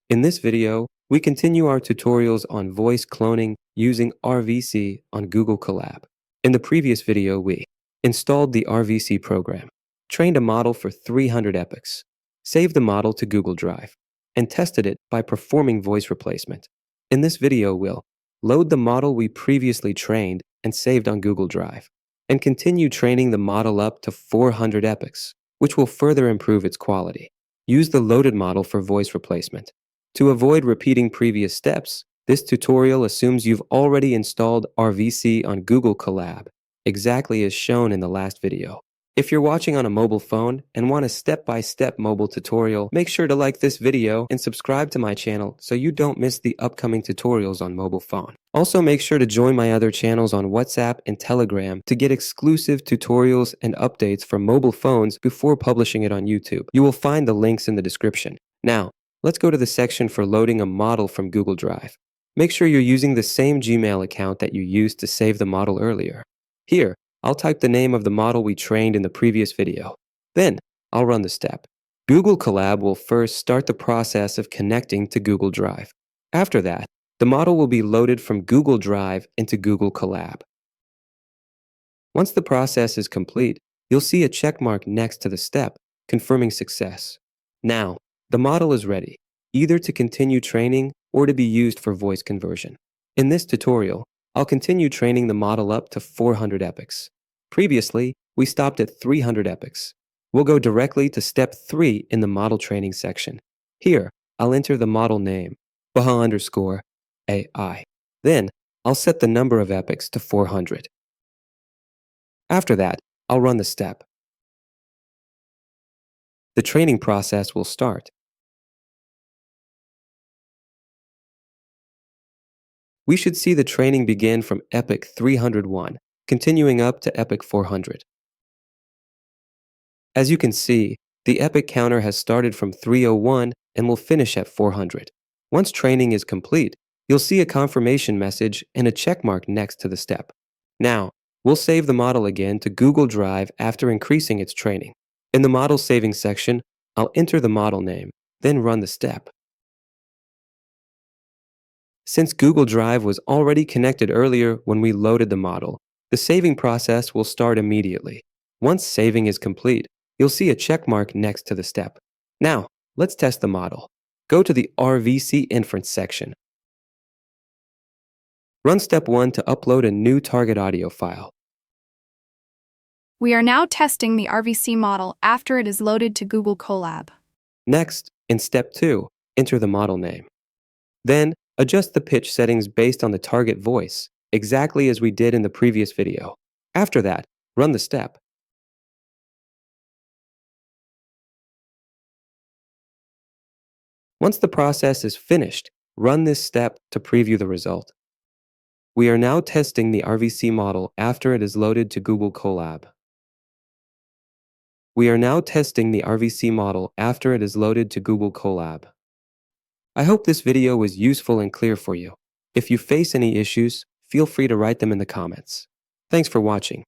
In this video, we continue our tutorials on voice cloning using RVC on Google Colab. In the previous video, we installed the RVC program, trained a model for 300 epochs, saved the model to Google Drive, and tested it by performing voice replacement. In this video, we'll load the model we previously trained and saved on Google Drive, and continue training the model up to 400 epochs, which will further improve its quality. Use the loaded model for voice replacement. To avoid repeating previous steps, this tutorial assumes you've already installed RVC on Google Colab, exactly as shown in the last video. If you're watching on a mobile phone and want a step-by-step mobile tutorial, make sure to like this video and subscribe to my channel so you don't miss the upcoming tutorials on mobile phone. Also, make sure to join my other channels on WhatsApp and Telegram to get exclusive tutorials and updates for mobile phones before publishing it on YouTube. You will find the links in the description. Now, let's go to the section for loading a model from Google Drive. Make sure you're using the same Gmail account that you used to save the model earlier. Here, I'll type the name of the model we trained in the previous video. Then, I'll run the step. Google Colab will first start the process of connecting to Google Drive. After that, the model will be loaded from Google Drive into Google Colab. Once the process is complete, you'll see a check mark next to the step, confirming success. Now, the model is ready, either to continue training or to be used for voice conversion. In this tutorial, I'll continue training the model up to 400 epochs. Previously, we stopped at 300 epochs. We'll go directly to step 3 in the model training section. Here, I'll enter the model name, Bahaa AI. Then, I'll set the number of epochs to 400. After that, I'll run the step. The training process will start. We should see the training begin from epoch 301, continuing up to epoch 400. As you can see, the epoch counter has started from 301 and will finish at 400. Once training is complete, you'll see a confirmation message and a check mark next to the step. Now, we'll save the model again to Google Drive after increasing its training. In the model saving section, I'll enter the model name, then run the step. Since Google Drive was already connected earlier when we loaded the model, the saving process will start immediately. Once saving is complete, you'll see a check mark next to the step. Now, let's test the model. Go to the RVC inference section. Run step 1 to upload a new target audio file. We are now testing the RVC model after it is loaded to Google Colab. Next, in step 2, enter the model name. Then, adjust the pitch settings based on the target voice, exactly as we did in the previous video. After that, run the step. Once the process is finished, run this step to preview the result. We are now testing the RVC model after it is loaded to Google Colab. We are now testing the RVC model after it is loaded to Google Colab. I hope this video was useful and clear for you. If you face any issues, feel free to write them in the comments. Thanks for watching.